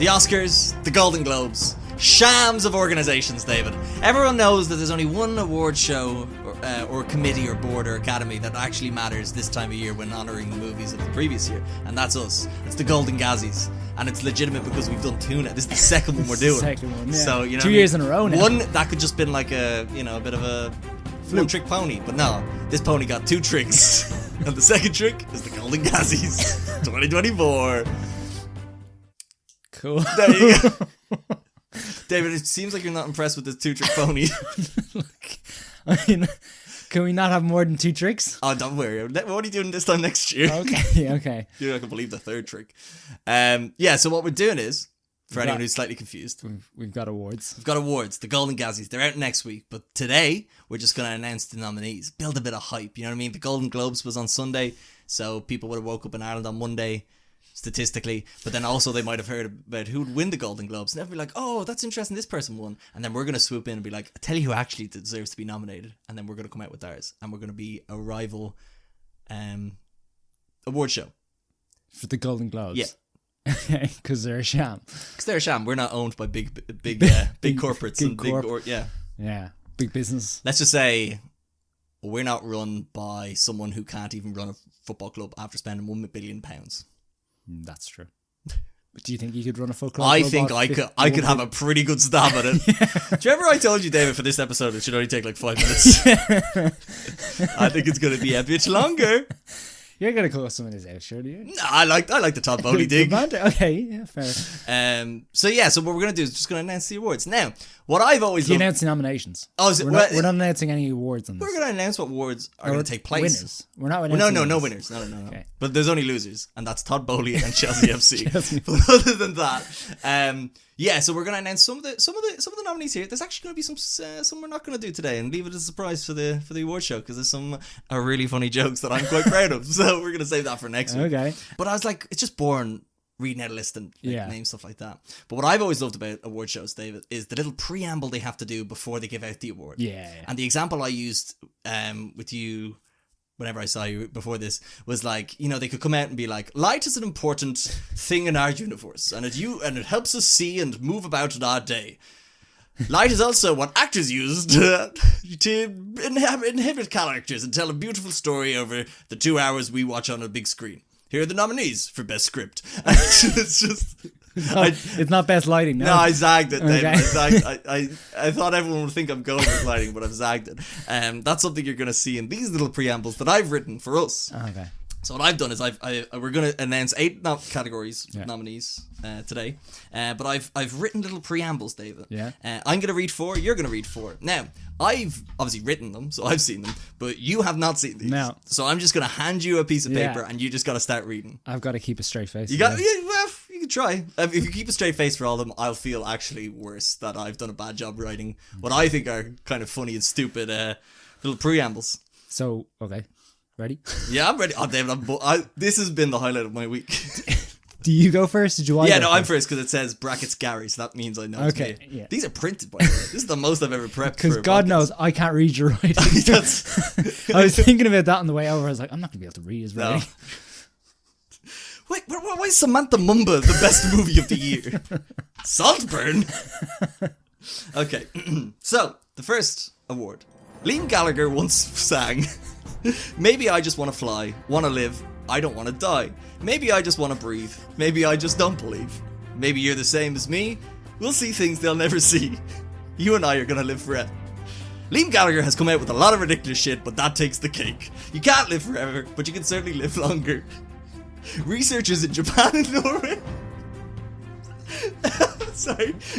The Oscars, the Golden Globes, shams of organisations, David. Everyone knows that there's only one award show or committee or board or academy that actually matters this time of year when honouring the movies of the previous year, and that's us. It's the Golden Gazzies, and it's legitimate because we've done two now. This is the second one we're doing. Second one, yeah. So, you know, 2 years in a row now. One that could just been like a bit of a one-trick pony, but no, this pony got two tricks, and the second trick is the Golden Gazzies 2024. Cool. There you go. David, it seems like you're not impressed with this two-trick pony. Look, I mean, can we not have more than two tricks? Oh, don't worry. What are you doing this time next year? Okay. You're not going to believe the third trick. Yeah, so what we're doing is, for anyone who's slightly confused, We've got awards. we've got awards, the Golden Gazzies. They're out next week, but today we're just going to announce the nominees. Build a bit of hype, you know what I mean? The Golden Globes was on Sunday, so people would have woke up in Ireland on Monday, statistically, but then also they might have heard about who would win the Golden Globes, and they'd be like, oh, that's interesting, this person won, and then we're going to swoop in and be like, I tell you who actually deserves to be nominated, and then we're going to come out with ours, and we're going to be a rival award show. For the Golden Globes? Yeah. Because they're a sham. Because they're a sham. We're not owned by big corporates big and corp. yeah. Big business. Let's just say we're not run by someone who can't even run a football club after spending £1 billion. That's true. But do you think you could run a football club? I think I could have a pretty good stab at it. Do you remember I told you, David, for this episode it should only take like 5 minutes? I think it's going to be a bit longer. You're going to call some of this out, surely. No, I like the Todd Bowley dig. Okay, yeah, fair. So what we're going to do is just going to announce the awards. Now, what I've always You loved... announce the nominations. Oh, is it, we're not announcing any awards on this. We're going to announce what awards are going to take place. Winners. We're not announcing No winners. No. Okay. But there's only losers, and that's Todd Bowley and Chelsea FC. Chelsea. But other than that, so we're going to announce some of the nominees here. There's actually going to be some we're not going to do today, and leave it as a surprise for the award show, because there's some really funny jokes that I'm quite proud of. So we're going to save that for next week. Okay. But I was like, it's just boring reading out a list and name stuff like that. But what I've always loved about award shows, David, is the little preamble they have to do before they give out the award. Yeah. And the example I used with you whenever I saw you before this was like, you know, they could come out and be like, light is an important thing in our universe, and it helps us see and move about in our day. Light is also what actors use to inhibit characters and tell a beautiful story over the 2 hours we watch on a big screen. Here are the nominees for best script. It's just... It's not best lighting, no. No, I zagged it, David. Okay. I thought everyone would think I'm going with lighting, but I've zagged it. That's something you're going to see in these little preambles that I've written for us. Okay. So what I've done is we're going to announce 8 categories nominees today, but I've written little preambles, David. Yeah. I'm going to read 4. You're going to read 4. Now I've obviously written them, so I've seen them, but you have not seen these. No. So I'm just going to hand you a piece of paper, and you just got to start reading. I've got to keep a straight face. You got. Yeah, well, you can try. If you keep a straight face for all of them, I'll feel actually worse that I've done a bad job writing what I think are kind of funny and stupid little preambles. So okay. Ready? Yeah, I'm ready. Oh, David, this has been the highlight of my week. Do you go first? Did you want? Yeah, no, I'm first because it says brackets Gary, so that means I know. Okay, it's me. yeah. These are printed, by the way. This is the most I've ever prepped. Because God knows I can't read your writing. I was thinking about that on the way over. I was like, I'm not gonna be able to read his writing. No. Wait, why is Samantha Mumba the best movie of the year? Saltburn. Okay, so the first award. Liam Gallagher once sang, "Maybe I just want to fly, want to live, I don't want to die. Maybe I just want to breathe, maybe I just don't believe. Maybe you're the same as me, we'll see things they'll never see. You and I are gonna live forever." Liam Gallagher has come out with a lot of ridiculous shit, but that takes the cake. You can't live forever, but you can certainly live longer. Researchers in Japan and Norway...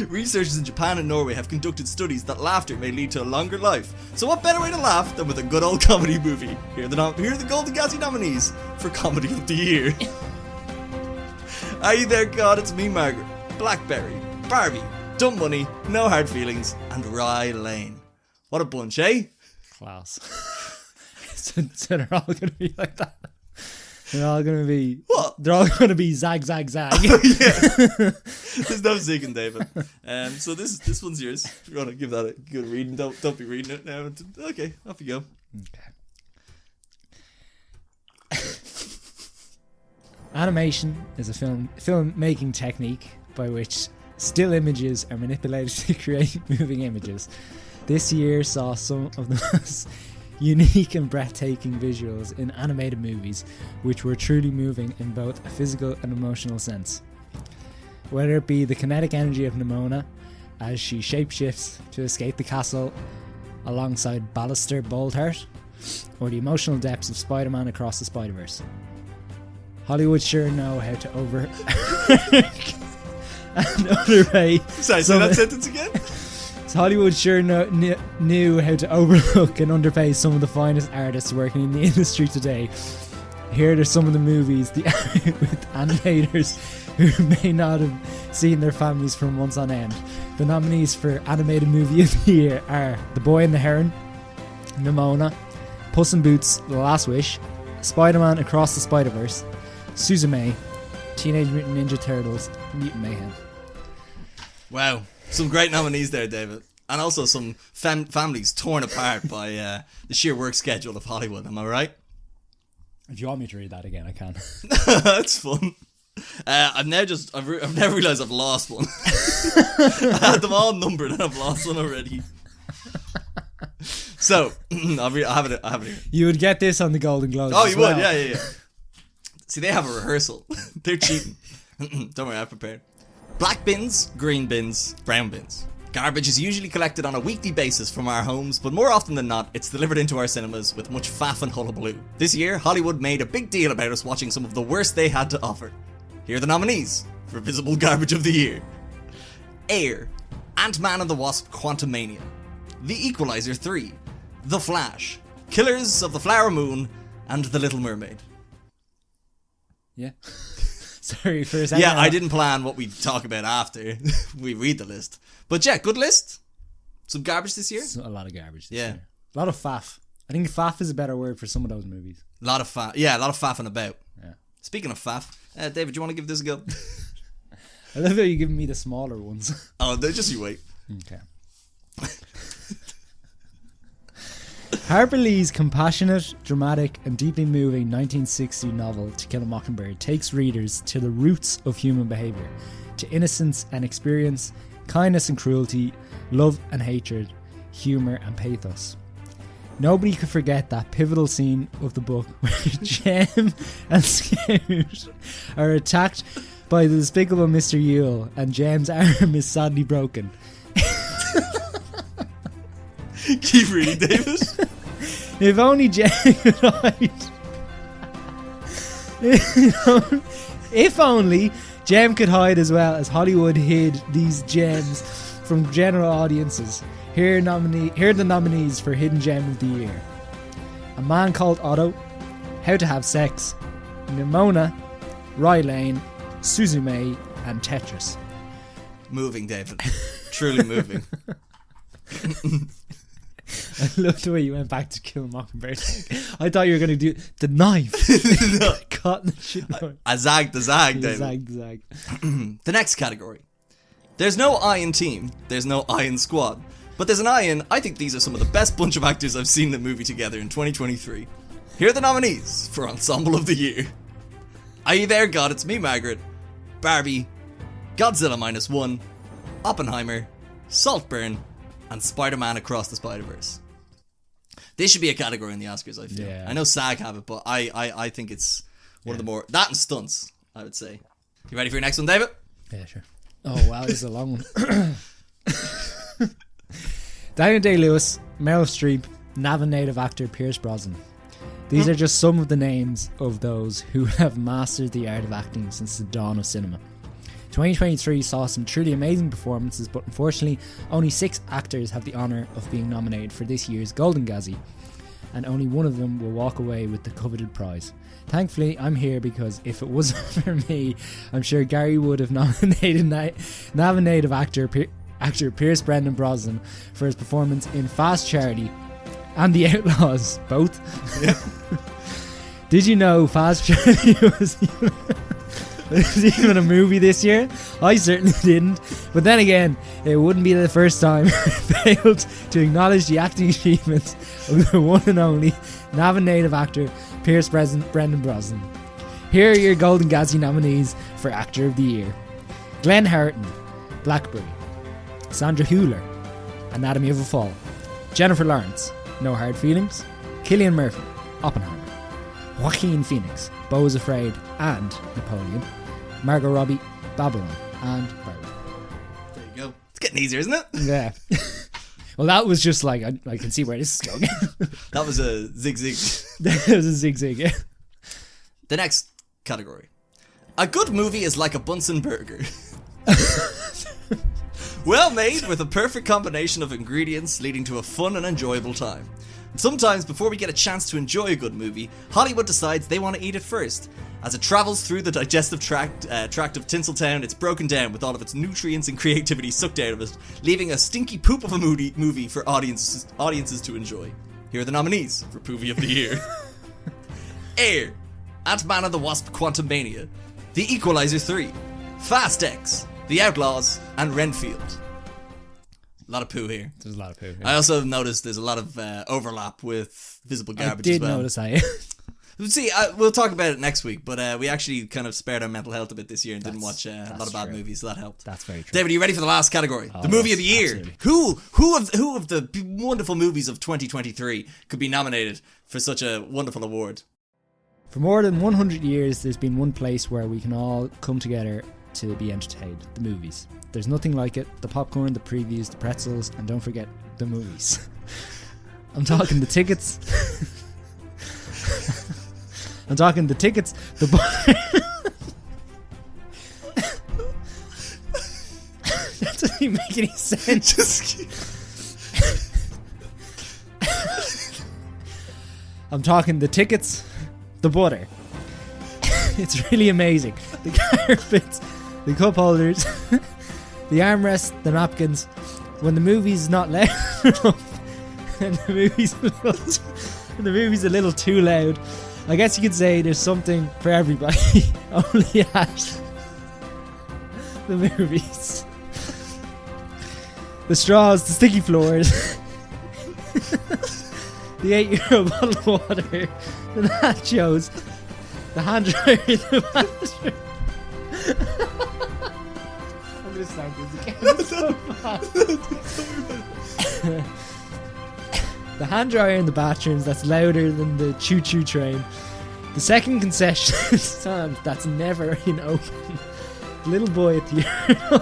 Researchers in Japan and Norway have conducted studies that laughter may lead to a longer life. So what better way to laugh than with a good old comedy movie? Here are the Golden Gazzie nominees for Comedy of the Year. Are You There, God? It's Me, Margaret, Blackberry, Barbie, Dumb Money, No Hard Feelings, and Rye Lane. What a bunch, eh? Class. so they're all going to be like that. They're all going to be... What? They're all going to be zag, zag, zag. Yeah. There's no zigging, David. So this one's yours. If you want to give that a good reading, don't be reading it now. Okay, off you go. Okay. Animation is a filmmaking technique by which still images are manipulated to create moving images. This year saw some of the most unique and breathtaking visuals in animated movies, which were truly moving in both a physical and emotional sense. Whether it be the kinetic energy of Nimona as she shapeshifts to escape the castle alongside Ballister Boldheart, or the emotional depths of Spider-Man Across the Spider-Verse. Hollywood sure know how to overwork and underpay. Sorry, say that sentence again? Hollywood sure knew how to overlook and underpay some of the finest artists working in the industry today. Here are some of the movies with animators who may not have seen their families for months on end. The nominees for Animated Movie of the Year are The Boy and the Heron, Nimona, Puss in Boots: The Last Wish, Spider-Man Across the Spider-Verse, Suzume, Teenage Mutant Ninja Turtles, Mutant Mayhem. Wow, some great nominees there, David. And also some families torn apart by the sheer work schedule of Hollywood, am I right? If you want me to read that again, I can. That's fun. I've now realised I've lost one. I had them all numbered and I've lost one already. So, I have it here. You would get this on the Golden Globes. Oh, you would? Yeah. See, they have a rehearsal. They're cheating. Don't worry, I've prepared. Black bins, green bins, brown bins. Garbage is usually collected on a weekly basis from our homes, but more often than not, it's delivered into our cinemas with much faff and hullabaloo. This year, Hollywood made a big deal about us watching some of the worst they had to offer. Here are the nominees for Visible Garbage of the Year. Air, Ant-Man and the Wasp: Quantumania, The Equalizer 3, The Flash, Killers of the Flower Moon, and The Little Mermaid. Yeah. Sorry for a second. Yeah, I didn't plan what we'd talk about after we read the list. But yeah, good list. Some garbage this year. A lot of garbage this year. A lot of faff. I think faff is a better word for some of those movies. A lot of faff. Yeah, a lot of faffing about. Yeah. Speaking of faff, David, do you want to give this a go? I love how you're giving me the smaller ones. Oh, just you wait. Okay. Harper Lee's compassionate, dramatic, and deeply moving 1960 novel To Kill a Mockingbird takes readers to the roots of human behaviour, to innocence and experience, kindness and cruelty, love and hatred, humour and pathos. Nobody could forget that pivotal scene of the book where Jem and Scout are attacked by the despicable Mr. Yule and Jem's arm is sadly broken. Keep reading, David. If only Jem could hide. If only Jem could hide as well as Hollywood hid these gems from general audiences. Here are the nominees for Hidden Gem of the Year. A Man Called Otto, How to Have Sex, Nimona, Rye Lane, Suzume, and Tetris. Moving, David. Truly moving. I love the way you went back to Kill a Mockingbird. I thought you were going to do the knife. No. Caught the shit. A zag, David. Zag. The next category. There's no I in team, there's no I in squad. But there's an I in, I think these are some of the best bunch of actors I've seen in a movie together in 2023. Here are the nominees for Ensemble of the Year. Are You There, God? It's Me, Margaret, Barbie, Godzilla -1, Oppenheimer, Saltburn, and Spider-Man Across the Spider-Verse. This should be a category in the Oscars, I feel. Yeah. I know SAG have it, but I think it's one of the more... That and stunts, I would say. You ready for your next one, David? Yeah, sure. Oh, wow, this is a long one. Daniel Day-Lewis, Meryl Streep, Navan native actor Pierce Brosnan. These are just some of the names of those who have mastered the art of acting since the dawn of cinema. 2023 saw some truly amazing performances, but unfortunately only 6 actors have the honour of being nominated for this year's Golden Gazzie, and only one of them will walk away with the coveted prize. Thankfully, I'm here because if it wasn't for me, I'm sure Gary would have nominated Navan native actor Pierce Brendan Brosnan for his performance in Fast Charity and The Outlaws, both. Yeah. Did you know Fast Charity was even a movie this year? I certainly didn't. But then again, it wouldn't be the first time I failed to acknowledge the acting achievements of the one and only Navan native actor Pierce Brendan Brosnan. Here are your Golden Gazzie nominees for Actor of the Year. Glenn Howerton, Blackberry. Sandra Hüller, Anatomy of a Fall. Jennifer Lawrence, No Hard Feelings. Cillian Murphy, Oppenheimer. Joaquin Phoenix, Beau is Afraid and Napoleon. Margot Robbie, Babylon and Barbie. There you go. It's getting easier, isn't it? Yeah. Well, that was just like, I can see where this is going. That was a zig-zig. That was a zig-zag, yeah. The next category. A good movie is like a Bunsen burger. Well made with a perfect combination of ingredients leading to a fun and enjoyable time. Sometimes before we get a chance to enjoy a good movie, Hollywood decides they want to eat it first. As it travels through the digestive tract of Tinseltown, it's broken down with all of its nutrients and creativity sucked out of it, leaving a stinky poop of a movie for audiences to enjoy. Here are the nominees for Movie of the Year. Air, Ant-Man and the Wasp: Quantumania, The Equalizer 3, Fast X, The Outlaws, and Renfield. A lot of poo here. There's a lot of poo here. I also noticed there's a lot of overlap with Visible Garbage I did as well. notice that. See, we'll talk about it next week, but we actually kind of spared our mental health a bit this year and didn't watch a lot of bad movies, so that helped. That's very true. David, are you ready for the last category? The movie of the year. Absolutely. Who of the wonderful movies of 2023 could be nominated for such a wonderful award? For more than 100 years, there's been one place where we can all come together to be entertained: the movies. There's nothing like it. The popcorn, the previews, the pretzels, and don't forget the movies. I'm talking the tickets. I'm talking the tickets, the that doesn't even make any sense. I'm talking the tickets, the butter. It's really amazing. The carpets, the cup holders, the armrests, the napkins. When the movie's not loud enough, and the movie's a little too loud, I guess you could say there's something for everybody. Only at the movies. The straws, the sticky floors, the €8 bottle of water, the nachos, the hand dryer in the bathroom. I'm gonna start this again. It's so bad. The hand dryer in the bathrooms that's louder than the choo-choo train. The second concession stand that's never been open. The little boy at the urinal.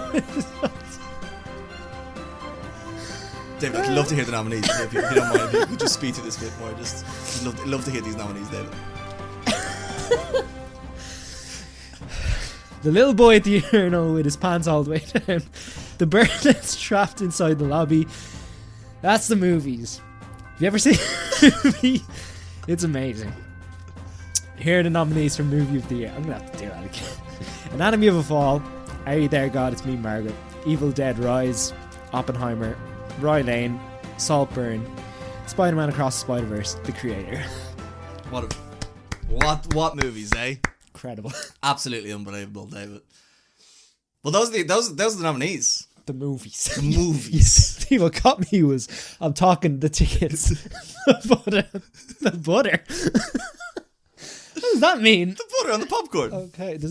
David, I'd love to hear the nominees. If you don't mind, if you could just speak to this bit more. Just love to hear these nominees, David. The little boy at the urinal with his pants all the way down. The bird that's trapped inside the lobby. That's the movies. Have you ever seen the movie? It's amazing. Here are the nominees for Movie of the Year. I'm going to have to do that again. Anatomy of a Fall, Are You There God, It's Me Margaret, Evil Dead Rise, Oppenheimer, Roy Lane, Saltburn, Spider-Man Across the Spider-Verse, The Creator. What movies, eh? Incredible. Absolutely unbelievable, David. Well, those are the nominees. The movies. The movies. See, what got me was, I'm talking the tickets. The butter. What does that mean? The butter on the popcorn. Okay, if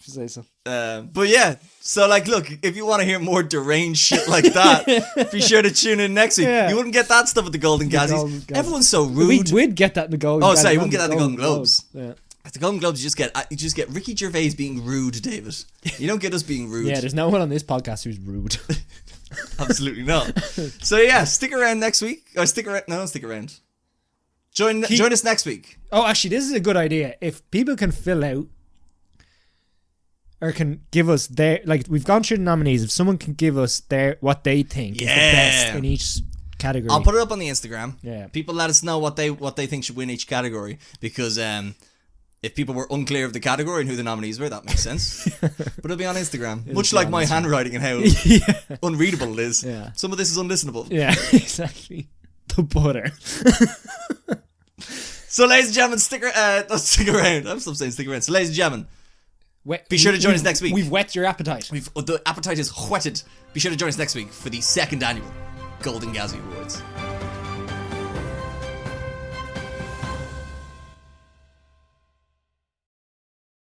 you say so. But yeah, so like, look, if you want to hear more deranged shit like that, be sure to tune in next week. Yeah. You wouldn't get that stuff at the Golden Gazzies. Everyone's so rude. We'd get that in the Golden. Oh, sorry, you wouldn't get that in the Golden Globes. Yeah. At the Golden Globes, you just get Ricky Gervais being rude, David. You don't get us being rude. Yeah, there's no one on this podcast who's rude. Absolutely not. So yeah, stick around next week. Or stick around. No, don't stick around. Join us next week. Oh, actually, this is a good idea. If people can fill out or can give us their, like, we've gone through the nominees. If someone can give us what they think is the best in each category, I'll put it up on the Instagram. Yeah. People let us know what they think should win each category, because if people were unclear of the category and who the nominees were, that makes sense. But it'll be on Instagram. Much like my handwriting and how unreadable it is. Yeah. Some of this is unlistenable. Yeah, exactly. The butter. So, ladies and gentlemen, stick around. I'm still saying stick around. So, ladies and gentlemen, be sure to join us next week. We've whet your appetite. The appetite is whetted. Be sure to join us next week for the second annual Golden Gazzie Awards.